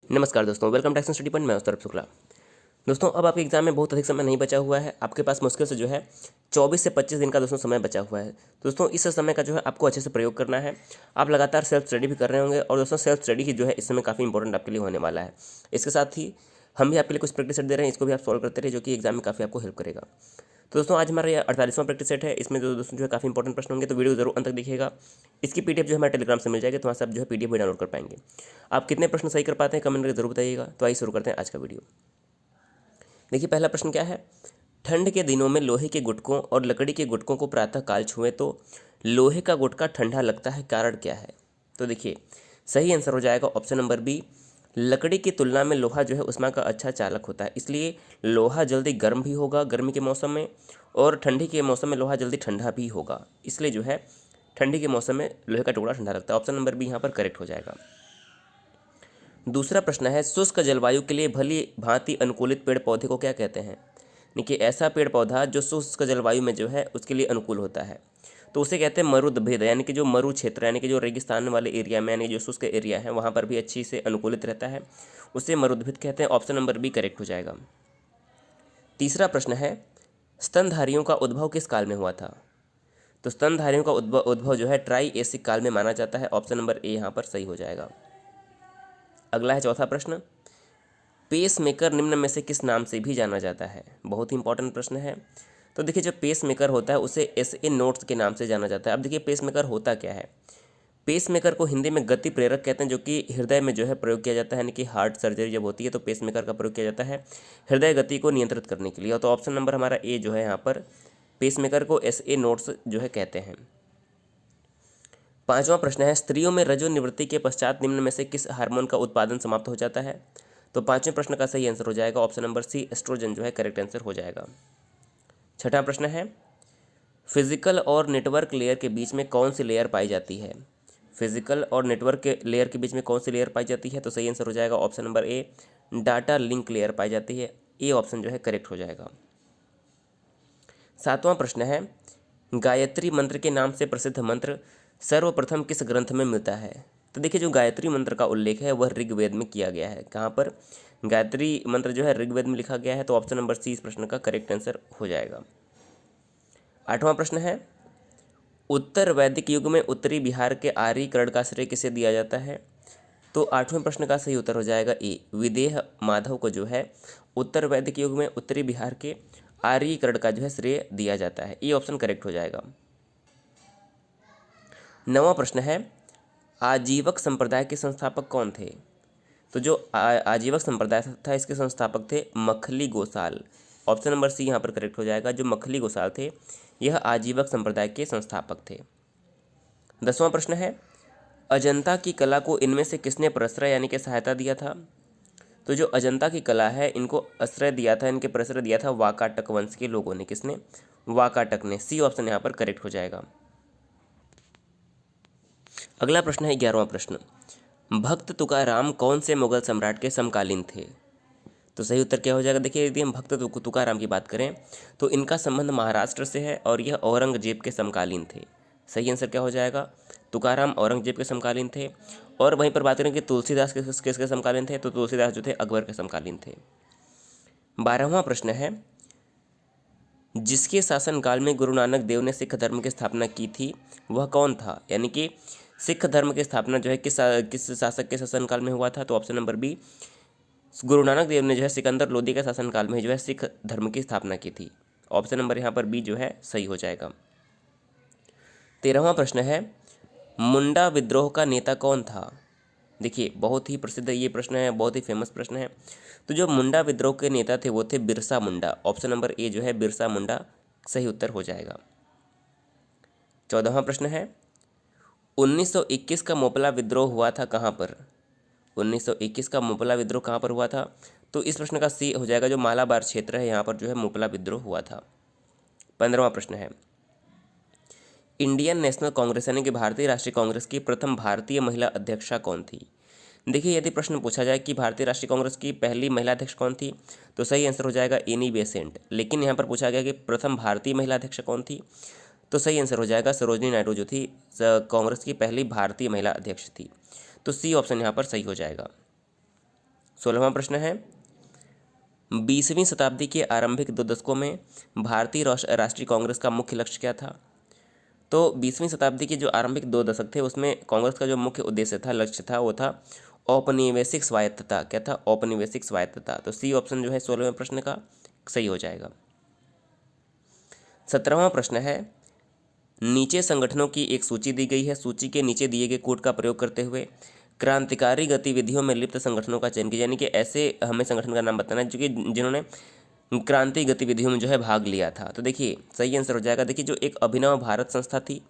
नमस्कार दोस्तों, welcome to action study point. मैं उस तरफ शुक्ला। दोस्तों, अब आपके एग्जाम में बहुत अधिक समय नहीं बचा हुआ है। आपके पास मुश्किल से जो है 24 से 25 दिन का दोस्तों समय बचा हुआ है। दोस्तों, इस समय का जो है आपको अच्छे से प्रयोग करना है। आप लगातार सेल्फ स्टडी भी कर रहे होंगे और दोस्तों सेल्फ स्टडी ही जो है इस समय काफ़ी इंपॉर्टेंट आपके लिए होने वाला है। इसके साथ ही हम भी आपके लिए कुछ प्रैक्टिस सेट दे रहे हैं, इसको भी आप सॉल्व करते रहे, जो कि एग्जाम में काफ़ी आपको हेल्प करेगा। तो दोस्तों, आज हमारा ये 48वां प्रैक्टिस सेट है। इसमें जो दोस्तों जो है काफ़ी इंपॉर्टेंट प्रश्न होंगे, तो वीडियो जरूर अंत तक देखिएगा। इसकी पीडीएफ जो है हमारे टेलीग्राम से मिल जाएगी, तो वहाँ से आप जो है पीडीएफ भी डाउनलोड कर पाएंगे। आप कितने प्रश्न सही कर पाते हैं कमेंट करके जरूर बताइएगा। तो आइए शुरू करते हैं आज का वीडियो। देखिए, पहला प्रश्न क्या है। ठंड के दिनों में लोहे के गुटकों और लकड़ी के गुटकों को प्रातः काल छुएं तो लोहे का गुटका ठंडा लगता है, कारण क्या है। तो देखिए, सही आंसर हो जाएगा ऑप्शन नंबर बी। लकड़ी की तुलना में लोहा जो है ऊष्मा का अच्छा चालक होता है, इसलिए लोहा जल्दी गर्म भी होगा गर्मी के मौसम में, और ठंडी के मौसम में लोहा जल्दी ठंडा भी होगा, इसलिए जो है ठंडी के मौसम में लोहे का टुकड़ा ठंडा लगता है। ऑप्शन नंबर बी यहाँ पर करेक्ट हो जाएगा। दूसरा प्रश्न है, शुष्क जलवायु के लिए भली भांति अनुकूलित पेड़ पौधे को क्या कहते हैं। देखिए, ऐसा पेड़ पौधा जो शुष्क जलवायु में जो है उसके लिए अनुकूल होता है, तो उसे कहते हैं मरुद्भिद, यानी कि जो मरु क्षेत्र यानी कि जो रेगिस्तान वाले एरिया में, यानी जो शुष्क एरिया है वहाँ पर भी अच्छी से अनुकूलित रहता है, उसे मरुद्भिद कहते हैं। ऑप्शन नंबर बी करेक्ट हो जाएगा। तीसरा प्रश्न है, स्तनधारियों का उद्भव किस काल में हुआ था। तो स्तनधारियों का उद्भव जो है ट्राई एसिक काल में माना जाता है। ऑप्शन नंबर ए यहाँ पर सही हो जाएगा। अगला है चौथा प्रश्न, पेस मेकर निम्न में से किस नाम से भी जाना जाता है। बहुत ही इंपॉर्टेंट प्रश्न है। तो देखिए, जो पेस मेकर होता है उसे एसए नोट्स के नाम से जाना जाता है। अब देखिए, पेस मेकर होता क्या है। पेस मेकर को हिंदी में गति प्रेरक कहते हैं, जो कि हृदय में जो है प्रयोग किया जाता है, यानी कि हार्ट सर्जरी जब होती है तो पेस मेकर का प्रयोग किया जाता है हृदय गति को नियंत्रित करने के लिए। तो ऑप्शन नंबर हमारा ए जो है यहाँ पर पेस मेकर को एसए नोट्स जो है कहते हैं। पांचवा प्रश्न है, स्त्रियों में रजो निवृत्ति के पश्चात निम्न में से किस हार्मोन का उत्पादन समाप्त हो जाता है। तो पांचवें प्रश्न का सही आंसर हो जाएगा ऑप्शन नंबर सी, एस्ट्रोजन जो है करेक्ट आंसर हो जाएगा। छठा प्रश्न है, फिजिकल और नेटवर्क लेयर के बीच में कौन सी लेयर पाई जाती है। फिजिकल और नेटवर्क के लेयर के बीच में कौन सी लेयर पाई जाती है। तो सही आंसर हो जाएगा option number A, data link layer पाई जाती है। ए ऑप्शन जो है करेक्ट हो जाएगा। सातवां प्रश्न है, गायत्री मंत्र के नाम से प्रसिद्ध मंत्र सर्वप्रथम किस ग्रंथ में मिलता है। तो देखिए, जो गायत्री मंत्र का उल्लेख है वह ऋग्वेद में किया गया है। कहाँ पर गायत्री मंत्र जो है ऋग्वेद में लिखा गया है। तो ऑप्शन नंबर सी इस प्रश्न का करेक्ट आंसर हो जाएगा। आठवां प्रश्न है, उत्तर वैदिक युग में उत्तरी बिहार के आर्यीकरण का श्रेय किसे दिया जाता है। तो आठवें प्रश्न का सही उत्तर हो जाएगा ए, विदेह माधव को जो है उत्तर वैदिक युग में उत्तरी बिहार के आर्यीकरण का जो है श्रेय दिया जाता है। ये ऑप्शन करेक्ट हो जाएगा। नवां प्रश्न है, आजीवक संप्रदाय के संस्थापक कौन थे। तो जो आजीवक संप्रदाय था इसके संस्थापक थे Makkhali Gosala. Option number C यहाँ पर करेक्ट हो जाएगा। जो मखली गोसाल थे यह आजीवक संप्रदाय के संस्थापक थे। 10वां प्रश्न है, अजंता की कला को इनमें से किसने प्रश्रय यानी कि सहायता दिया था। तो जो अजंता की कला है इनको आश्रय दिया था, इनके प्रश्रय दिया था वाकाटक वंश के लोगों ने। किसने? वाकाटक ने। सी ऑप्शन यहाँ पर करेक्ट हो जाएगा। अगला प्रश्न है 11वां प्रश्न, भक्त तुकाराम कौन से मुगल सम्राट के समकालीन थे। तो सही उत्तर क्या हो जाएगा। देखिए, यदि हम भक्त तुकाराम की बात करें तो इनका संबंध महाराष्ट्र से है और यह औरंगजेब के समकालीन थे। सही आंसर क्या हो जाएगा, तुकाराम औरंगजेब के समकालीन थे। और वहीं पर बात करें कि तुलसीदास किसके समकालीन थे, तो तुलसीदास जो थे अकबर के समकालीन थे। 12वां प्रश्न है, जिसके शासनकाल में गुरु नानक देव ने सिख धर्म की स्थापना की थी वह कौन था। यानी कि सिख धर्म की स्थापना जो है किस शासक के शासनकाल में हुआ था। तो option number B, Guru Nanak Dev ने जो है सिकंदर लोदी के शासनकाल में जो है सिख धर्म की स्थापना की थी। ऑप्शन नंबर यहाँ पर बी जो है सही हो जाएगा। 13वां प्रश्न है, मुंडा विद्रोह का नेता कौन था। देखिए, बहुत ही प्रसिद्ध ये प्रश्न है, बहुत ही फेमस प्रश्न है। तो जो मुंडा विद्रोह के नेता थे वो थे बिरसा मुंडा। ऑप्शन नंबर ए जो है बिरसा मुंडा सही उत्तर हो जाएगा। 14वां प्रश्न है, 1921 का मोपला विद्रोह हुआ था कहाँ पर। 1921 का मोपला विद्रोह कहाँ पर हुआ था। तो इस प्रश्न का सी हो जाएगा, जो मालाबार क्षेत्र है यहाँ पर जो है मोपला विद्रोह हुआ था। 15वां प्रश्न है, इंडियन नेशनल कांग्रेस यानी कि भारतीय राष्ट्रीय कांग्रेस की प्रथम भारतीय महिला अध्यक्षा कौन थी। देखिए, यदि प्रश्न पूछा जाए कि भारतीय राष्ट्रीय कांग्रेस की पहली महिला अध्यक्ष कौन थी, तो सही आंसर हो जाएगा एनी बेसेंट। लेकिन यहाँ पर पूछा गया कि प्रथम भारतीय महिला अध्यक्ष कौन थी, तो सही आंसर हो जाएगा सरोजनी नायडू जो थी कांग्रेस की पहली भारतीय महिला अध्यक्ष थी। तो सी ऑप्शन यहाँ पर सही हो जाएगा। 16वां प्रश्न है, 20वीं शताब्दी के आरंभिक 2 दशकों में भारतीय राष्ट्रीय कांग्रेस का मुख्य लक्ष्य क्या था? तो 20वीं शताब्दी के जो आरंभिक 2 दशक थे उसमें कांग्रेस का जो मुख्य उद्देश्य था, लक्ष्य था, वो था औपनिवेशिक स्वायत्तता। क्या था? औपनिवेशिक स्वायत्तता। तो सी ऑप्शन जो है 16वें प्रश्न का सही हो जाएगा। 17वां प्रश्न है, नीचे संगठनों की एक सूची दी गई है। सूची के नीचे दिए गए कोड का प्रयोग करते हुए क्रांतिकारी गतिविधियों में लिप्त संगठनों का चयन कीजिए। यानी कि ऐसे हमें संगठन का नाम बताना है जो कि जिन्होंने क्रांति गतिविधियों में जो है भाग लिया था। तो देखिए सही आंसर हो जाएगा। देखिए जो एक अभिनव भारत संस्था थी,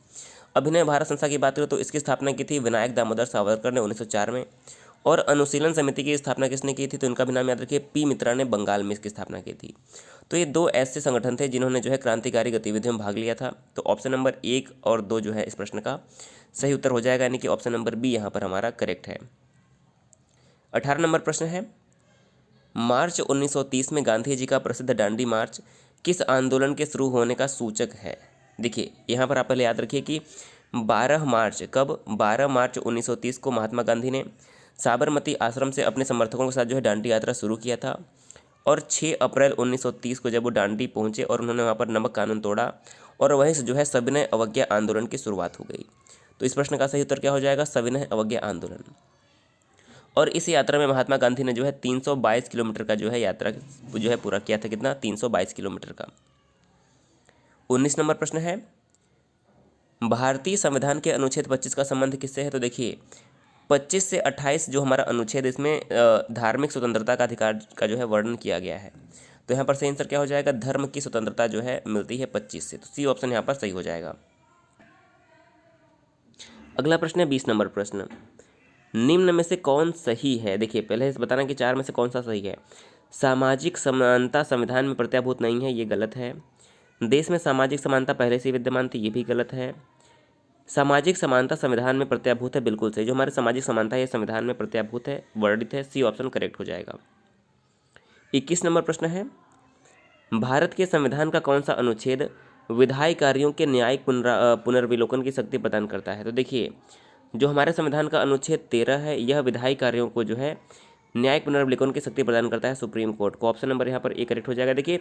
अभिनव भारत संस्था की बात करें तो इसकी स्थापना की थी विनायक दामोदर सावरकर ने 1904 में। और अनुशीलन समिति की स्थापना किसने की थी? तो इनका भी नाम याद रखिए, पी मित्रा ने बंगाल में इसकी स्थापना की थी। तो ये 2 ऐसे संगठन थे जिन्होंने जो है क्रांतिकारी गतिविधियों में भाग लिया था। तो ऑप्शन नंबर 1 और 2 जो है इस प्रश्न का सही उत्तर हो जाएगा, यानी कि ऑप्शन नंबर बी यहाँ पर हमारा करेक्ट है। 18 नंबर प्रश्न है, मार्च 1930 में गांधी जी का प्रसिद्ध दांडी मार्च किस आंदोलन के शुरू होने का सूचक है? देखिए यहाँ पर आप पहले याद रखिए कि 12 मार्च, कब? 12 मार्च 1930 को महात्मा गांधी ने साबरमती आश्रम से अपने समर्थकों के साथ जो है दांडी यात्रा शुरू किया था। और 6 अप्रैल 1930 को जब वो दांडी पहुंचे और उन्होंने वहाँ पर नमक कानून तोड़ा और वहीं से जो है सविनय अवज्ञा आंदोलन की शुरुआत हो गई। तो इस प्रश्न का सही उत्तर क्या हो जाएगा? सविनय अवज्ञा आंदोलन। और इस यात्रा में महात्मा गांधी ने जो है 322 किलोमीटर का जो है यात्रा जो है पूरा किया था। कितना? 322 किलोमीटर का। 19 नंबर प्रश्न है, भारतीय संविधान के अनुच्छेद 25 का संबंध किससे है? तो देखिए 25 से 28 जो हमारा अनुच्छेद, इसमें धार्मिक स्वतंत्रता का अधिकार का जो है वर्णन किया गया है। तो यहाँ पर सही आंसर क्या हो जाएगा? धर्म की स्वतंत्रता जो है मिलती है 25 से। तो सी ऑप्शन यहाँ पर सही हो जाएगा। अगला प्रश्न है 20 नंबर प्रश्न, निम्न में से कौन सही है? देखिए पहले से बताना कि 4 में से कौन सा सही है। सामाजिक समानता संविधान में प्रत्याभूत नहीं है, ये गलत है। देश में सामाजिक समानता पहले से विद्यमान थी, ये भी गलत है। सामाजिक समानता संविधान में प्रत्याभूत है, बिल्कुल सही। जो हमारी सामाजिक समानता है संविधान में प्रत्याभूत है, वर्णित है। सी ऑप्शन करेक्ट हो जाएगा। 21 नंबर प्रश्न है, भारत के संविधान का कौन सा अनुच्छेद विधायी कार्यों के न्यायिक पुनर्विलोकन की शक्ति प्रदान करता है? तो देखिए जो हमारे संविधान का अनुच्छेद 13 है, यह विधायी कार्यों को जो है न्यायिक पुनर्विलोकन की शक्ति प्रदान करता है सुप्रीम कोर्ट को। ऑप्शन नंबर यहाँ पर ए करेक्ट हो जाएगा। देखिए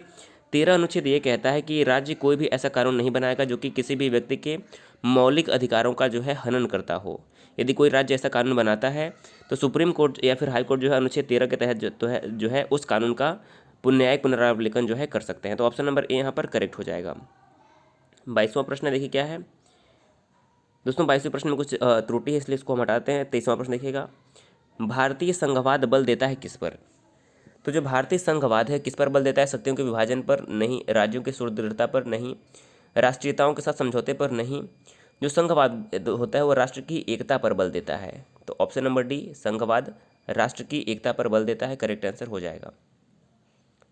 13 अनुच्छेद ये कहता है कि राज्य कोई भी ऐसा कानून नहीं बनाएगा जो कि किसी भी व्यक्ति के मौलिक अधिकारों का जो है हनन करता हो। यदि कोई राज्य ऐसा कानून बनाता है तो सुप्रीम कोर्ट या फिर हाई कोर्ट जो है अनुच्छेद 13 के तहत जो है उस कानून का न्यायिक पुनरावलोकन जो है कर सकते हैं। तो ऑप्शन नंबर ए यहाँ पर करेक्ट हो जाएगा। 22वां प्रश्न देखिए क्या है दोस्तों। 22वें प्रश्न में कुछ त्रुटि है, इसलिए इसको हम हटाते हैं। 23वां प्रश्न देखिएगा, भारतीय संघवाद बल देता है किस पर? तो जो भारतीय संघवाद है किस पर बल देता है? शक्तियों के विभाजन पर नहीं, राज्यों की सुदृढ़ता पर नहीं, राष्ट्रीयताओं के साथ समझौते पर नहीं। जो संघवाद होता है वो राष्ट्र की एकता पर बल देता है। तो ऑप्शन नंबर डी, संघवाद राष्ट्र की एकता पर बल देता है, करेक्ट आंसर हो जाएगा।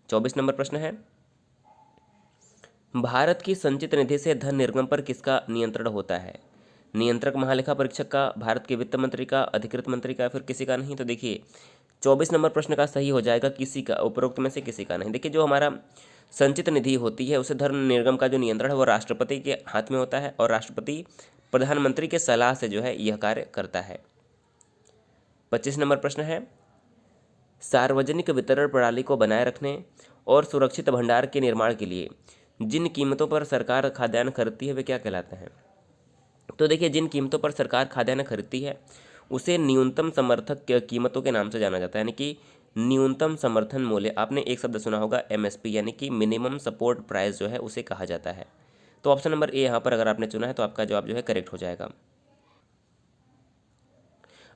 24 नंबर प्रश्न है, भारत की संचित निधि से धन निर्गम पर किसका नियंत्रण होता है? नियंत्रक महालेखा परीक्षक का, भारत के वित्त मंत्री का, अधिकृत मंत्री का, फिर किसी का नहीं? तो देखिए 24 नंबर प्रश्न का सही हो जाएगा किसी का, उपरोक्त में से किसी का नहीं। देखिए जो हमारा संचित निधि होती है उसे धन निर्गम का जो नियंत्रण है वो राष्ट्रपति के हाथ में होता है और राष्ट्रपति प्रधानमंत्री के सलाह से जो है यह कार्य करता है। 25 नंबर प्रश्न है, सार्वजनिक वितरण प्रणाली को बनाए रखने और सुरक्षित भंडार के निर्माण के लिए जिन कीमतों पर सरकार खाद्यान्न खरीदती है वे क्या कहलाते हैं? तो देखिए जिन कीमतों पर सरकार खाद्यान्न खरीदती है उसे न्यूनतम समर्थक कीमतों के नाम से जाना जाता है, यानी कि न्यूनतम समर्थन मूल्य। आपने एक शब्द सुना होगा एमएसपी, यानी कि मिनिमम सपोर्ट प्राइस जो है उसे कहा जाता है। तो ऑप्शन नंबर ए यहाँ पर अगर आपने चुना है तो आपका जवाब जो है करेक्ट हो जाएगा।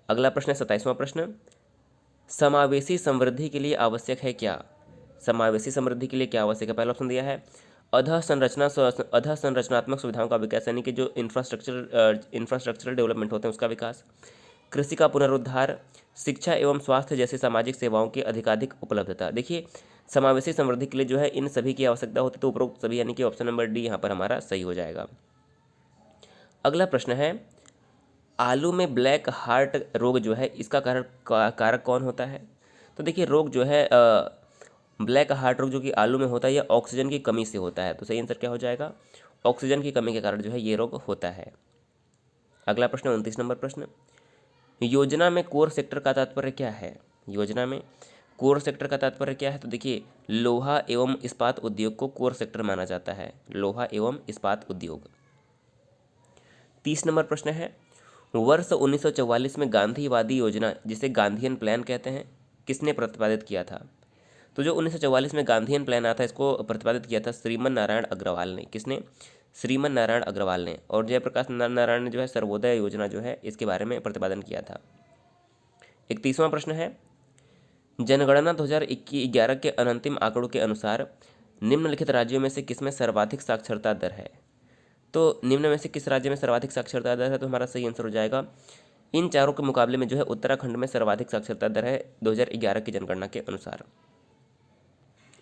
अगला प्रश्न है 27वां प्रश्न, समावेशी समृद्धि के लिए आवश्यक है क्या? समावेशी समृद्धि के लिए क्या आवश्यक है? पहला ऑप्शन दिया है अधःसंरचनात्मक सुविधाओं का विकास, यानी कि जो इंफ्रास्ट्रक्चरल डेवलपमेंट होते हैं उसका विकास, कृषि का पुनरुद्धार, शिक्षा एवं स्वास्थ्य जैसी सामाजिक सेवाओं की अधिकाधिक उपलब्धता। देखिए समावेशी समृद्धि के लिए जो है इन सभी की आवश्यकता होती है, तो उपरोक्त सभी, यानी कि ऑप्शन नंबर डी यहाँ पर हमारा सही हो जाएगा। अगला प्रश्न है, आलू में ब्लैक हार्ट रोग जो है इसका कारक कौन होता है? तो देखिए रोग जो है ब्लैक हार्ट रोग जो कि आलू में होता है यह ऑक्सीजन की कमी से होता है। तो सही आंसर क्या हो जाएगा? ऑक्सीजन की कमी के कारण जो है ये रोग होता है। अगला प्रश्न 29 नंबर प्रश्न, योजना में कोर सेक्टर का तात्पर्य क्या है? योजना में। कोर सेक्टर का तात्पर्य क्या है, तो देखिए लोहा एवं इस्पात उद्योग को कोर सेक्टर माना जाता है, लोहा एवं इस्पात उद्योग। 30 नंबर प्रश्न है, वर्ष 1944 में गांधीवादी योजना जिसे गांधीयन प्लान कहते हैं किसने प्रतिपादित किया था। तो जो 1944 में गांधीयन प्लान आया था इसको प्रतिपादित किया था श्रीमन नारायण अग्रवाल ने। किसने? श्रीमन नारायण अग्रवाल ने। और जयप्रकाश नारायण ने जो है सर्वोदय योजना जो है इसके बारे में प्रतिपादन किया था। 31वां प्रश्न है, जनगणना 2011 के अंतिम आंकड़ों के अनुसार निम्नलिखित राज्यों में से किसमें सर्वाधिक साक्षरता दर है। तो निम्न में से किस राज्य में सर्वाधिक साक्षरता दर है, तो हमारा सही आंसर हो जाएगा इन चारों के मुकाबले में जो है उत्तराखंड में सर्वाधिक साक्षरता दर है 2011 की जनगणना के अनुसार।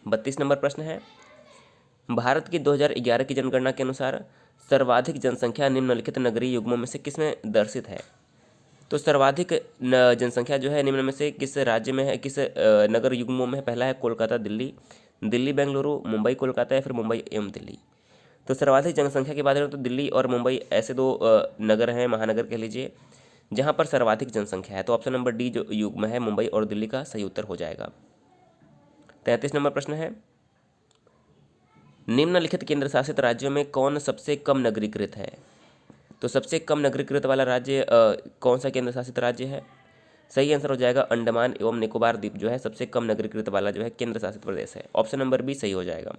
32 नंबर प्रश्न है, भारत की 2011 की जनगणना के अनुसार सर्वाधिक जनसंख्या निम्नलिखित नगरीय युग्मों में से किसमें दर्शित है। तो सर्वाधिक जनसंख्या जो है निम्न में से किस राज्य में है, किस नगर युग्मों में है। पहला है कोलकाता दिल्ली, दिल्ली बेंगलुरु, मुंबई कोलकाता या फिर मुंबई एवं दिल्ली। तो सर्वाधिक जनसंख्या की बात करें तो दिल्ली और मुंबई ऐसे दो नगर हैं, महानगर कह लीजिए, जहां पर सर्वाधिक जनसंख्या है। तो ऑप्शन नंबर डी जो युग्म है मुंबई और दिल्ली का सही उत्तर हो जाएगा। 33 नंबर प्रश्न है, निम्नलिखित केंद्र शासित राज्यों में कौन सबसे कम नगरीकृत है। तो सबसे कम नगरीकृत वाला राज्य कौन सा केंद्र शासित राज्य है। सही आंसर हो जाएगा अंडमान एवं निकोबार द्वीप जो है सबसे कम नगरीकृत वाला जो है केंद्र शासित प्रदेश है। ऑप्शन नंबर बी सही हो जाएगा।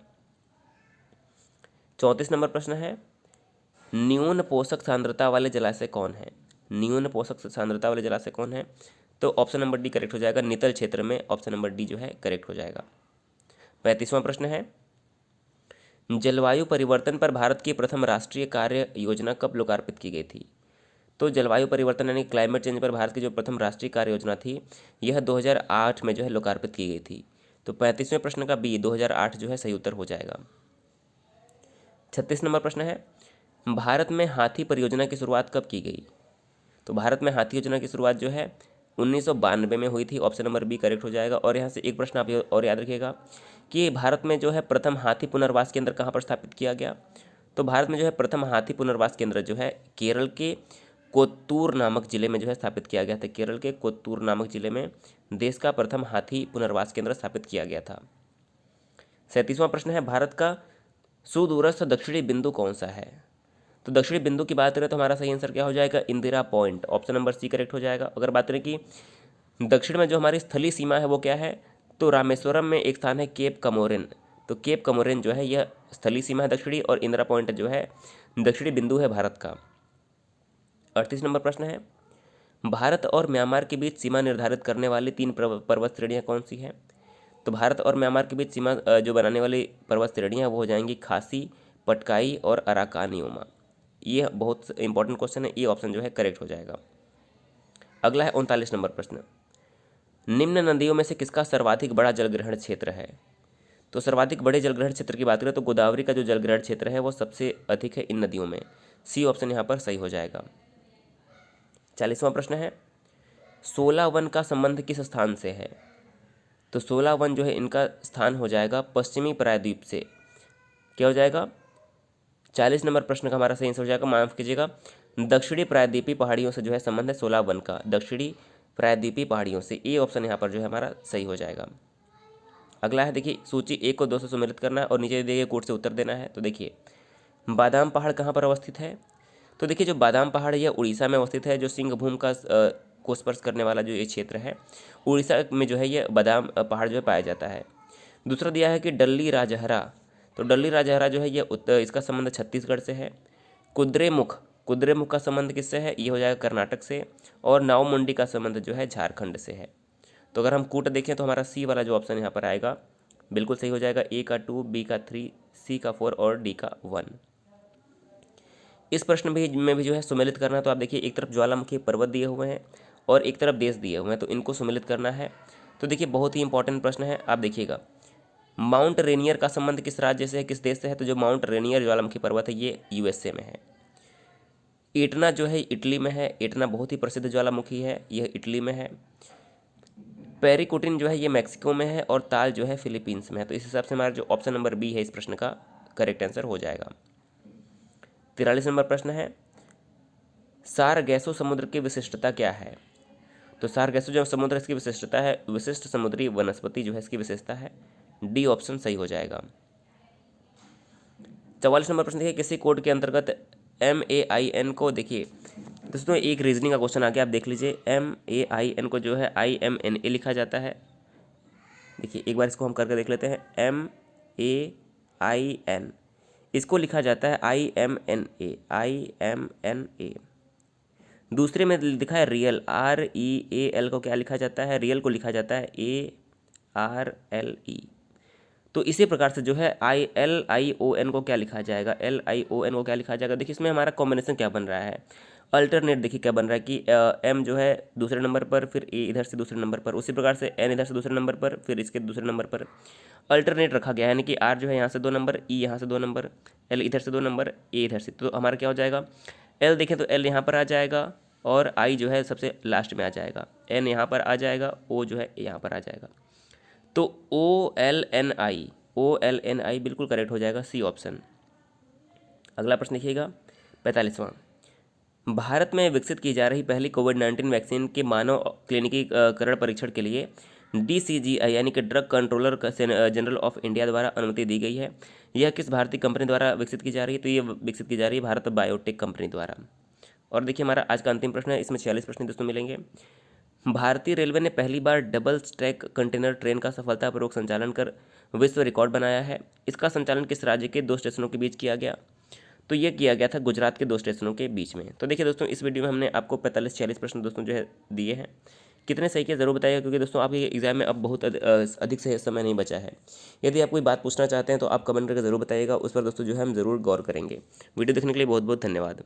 34 नंबर प्रश्न है, न्यून पोषक सांद्रता वाले जलाशय कौन है। न्यून पोषक सांद्रता वाले जलाशय कौन है, तो ऑप्शन नंबर डी करेक्ट हो जाएगा, नितल क्षेत्र में। ऑप्शन नंबर डी जो है करेक्ट हो जाएगा। 35वां प्रश्न है, जलवायु परिवर्तन पर भारत की प्रथम राष्ट्रीय कार्य योजना कब लोकार्पित की गई थी। तो जलवायु परिवर्तन यानी क्लाइमेट चेंज पर भारत की जो प्रथम राष्ट्रीय कार्य योजना थी यह 2008 में जो है लोकार्पित की गई थी। तो 35वें प्रश्न का बी 2008 जो है सही उत्तर हो जाएगा। 36 नंबर प्रश्न है, भारत में हाथी परियोजना की शुरुआत कब की गई। तो भारत में हाथी योजना की शुरुआत जो है 1992 में हुई थी। ऑप्शन नंबर बी करेक्ट हो जाएगा। और यहाँ से एक प्रश्न आप और याद रखिएगा कि भारत में जो है प्रथम हाथी पुनर्वास केंद्र कहाँ पर स्थापित किया गया। तो भारत में जो है प्रथम हाथी पुनर्वास केंद्र जो है केरल के कोत्तूर नामक जिले में जो है स्थापित किया गया था। केरल के कोत्तूर नामक जिले में देश का प्रथम हाथी पुनर्वास केंद्र स्थापित किया गया था। 37वां प्रश्न है, भारत का सुदूरस्थ दक्षिणी बिंदु कौन सा है। तो दक्षिणी बिंदु की बात करें तो हमारा सही आंसर क्या हो जाएगा, Indira Point. Option number C correct हो जाएगा। अगर बात करें कि दक्षिण में जो हमारी स्थलीय सीमा है वो क्या है, तो रामेश्वरम में एक स्थान है केप कमोरिन। तो केप कमोरिन जो है यह स्थलीय सीमा है दक्षिणी, और इंदिरा पॉइंट जो है दक्षिणी बिंदु है भारत का। 38 नंबर प्रश्न है, भारत और म्यांमार के बीच सीमा निर्धारित करने वाली 3 पर्वत श्रेणियाँ कौन सी हैं। तो भारत और म्यांमार के बीच सीमा जो बनाने वाली पर्वत श्रेणियाँ वो हो जाएंगी खासी, पटकाई और अराकानियोमा। ये बहुत इंपॉर्टेंट क्वेश्चन है, ये ऑप्शन जो है करेक्ट हो जाएगा। अगला है 39 नंबर प्रश्न, निम्न नदियों में से किसका सर्वाधिक बड़ा जलग्रहण क्षेत्र है। तो सर्वाधिक बड़े जलग्रहण क्षेत्र की बात करें तो गोदावरी का जो जलग्रहण क्षेत्र है वो सबसे अधिक है इन नदियों में। सी ऑप्शन यहाँ पर सही हो जाएगा। 40वां प्रश्न है, 16 वन का संबंध किस स्थान से है। तो 16 वन जो है इनका स्थान हो जाएगा पश्चिमी प्रायद्वीप से। क्या हो जाएगा, 40 नंबर प्रश्न का हमारा सही आंसर हो जाएगा, माफ कीजिएगा, दक्षिणी प्रायद्वीपीय पहाड़ियों से जो है संबंध है 16 वन का, दक्षिणी प्रायद्वीपीय पहाड़ियों से। ए ऑप्शन यहाँ पर जो है हमारा सही हो जाएगा। अगला है देखिए, सूची 1 को 2 से सम्मिलित करना है और नीचे दिए गए कोड से उत्तर देना है। तो देखिए, बादाम पहाड़ कहाँ पर अवस्थित है। तो देखिए जो बादाम पहाड़ यह उड़ीसा में अवस्थित है, जो सिंहभूम का को स्पर्श करने वाला जो ये क्षेत्र है उड़ीसा में जो है ये बादाम पहाड़ जो है पाया जाता है। दूसरा दिया है कि डल्ली राजहरा, तो डल्ली राजहरा जो है ये इसका संबंध छत्तीसगढ़ से है। कुद्रेमुख, कुद्रेमुख का संबंध किससे है, ये हो जाएगा कर्नाटक से। और नावमुंडी का संबंध जो है झारखंड से है। तो अगर हम कूट देखें तो हमारा सी वाला जो ऑप्शन यहाँ पर आएगा बिल्कुल सही हो जाएगा। ए का 2, बी का 3, सी का 4 और डी का 1। इस प्रश्न में भी जो है सुमेलित करना है। तो आप देखिए एक तरफ ज्वालामुखी पर्वत दिए हुए हैं और एक तरफ देश दिए हुए हैं, तो इनको सुमेलित करना है। तो देखिए बहुत ही इंपॉर्टेंट प्रश्न है, आप देखिएगा माउंट रेनियर का संबंध किस राज्य से है, किस देश से है। तो जो माउंट रेनियर ज्वालामुखी पर्वत है ये यूएसए में है। एटना जो है इटली में है, एटना बहुत ही प्रसिद्ध ज्वालामुखी है, यह इटली में है। पेरिकुटिन जो है ये मैक्सिको में है और ताल जो है फिलीपींस में है। तो इस हिसाब से हमारा जो ऑप्शन नंबर बी है इस प्रश्न का करेक्ट आंसर हो जाएगा। 43 नंबर प्रश्न है, सारगैसो समुद्र की विशिष्टता क्या है। तो सारगैसो जो समुद्र इसकी विशिष्टता है, विशिष्ट समुद्री वनस्पति जो है इसकी विशेषता है। डी ऑप्शन सही हो जाएगा। 44 नंबर प्रश्न देखिए, किसी कोड के अंतर्गत MAIN को देखिए दोस्तों, एक रीजनिंग का क्वेश्चन आ गया, आप देख लीजिए। MAIN को जो है IMNA लिखा जाता है। देखिए एक बार इसको हम करके देख लेते हैं। MAIN इसको लिखा जाता है IMNA। दूसरे में लिखा है रियल, REAL को क्या लिखा जाता है, रियल को लिखा जाता है ARLE। तो इसी प्रकार से जो है LION को क्या लिखा जाएगा, LION को क्या लिखा जाएगा। देखिए इसमें हमारा कॉम्बिनेशन क्या बन रहा है, अल्टरनेट। देखिए क्या बन रहा है कि M जो है दूसरे नंबर पर, फिर A इधर से दूसरे नंबर पर, उसी प्रकार से N इधर से दूसरे नंबर पर, फिर इसके दूसरे नंबर पर अल्टरनेट रखा गया है, यानी कि R जो है यहाँ से 2 नंबर, E यहाँ से 2 नंबर, L इधर से 2 नंबर, A इधर से। तो हमारा क्या हो जाएगा, L देखें तो L यहाँ पर आ जाएगा और I जो है सबसे लास्ट में आ जाएगा, N यहाँ पर आ जाएगा, O जो है यहाँ पर आ जाएगा। तो OLNI बिल्कुल करेक्ट हो जाएगा, सी ऑप्शन। अगला प्रश्न देखिएगा 45वां। भारत में विकसित की जा रही पहली कोविड-19 वैक्सीन के मानव क्लिनिकीकरण परीक्षण के लिए DCGI यानी कि drug controller general of India द्वारा अनुमति दी गई है। यह किस भारतीय कंपनी द्वारा विकसित की जा रही है, तो ये विकसित की जा रही है भारत बायोटेक कंपनी द्वारा। और देखिए हमारा आज का अंतिम प्रश्न है, इसमें 46 प्रश्न दोस्तों मिलेंगे। भारतीय रेलवे ने पहली बार डबल स्टैक कंटेनर ट्रेन का सफलतापूर्वक संचालन कर विश्व रिकॉर्ड बनाया है। इसका संचालन किस राज्य के 2 स्टेशनों के बीच किया गया, तो ये किया गया था गुजरात के 2 स्टेशनों के बीच में। तो देखिए दोस्तों, इस वीडियो में हमने आपको 45-46 प्रश्न दोस्तों जो है दिए हैं। कितने सही किया ज़रूर बताइएगा, क्योंकि दोस्तों आपके एग्जाम में अब बहुत अधिक से समय नहीं बचा है। यदि आप कोई बात पूछना चाहते हैं तो आप कमेंट करके ज़रूर बताइएगा, उस पर दोस्तों जो है हम ज़रूर गौर करेंगे। वीडियो देखने के लिए बहुत बहुत धन्यवाद।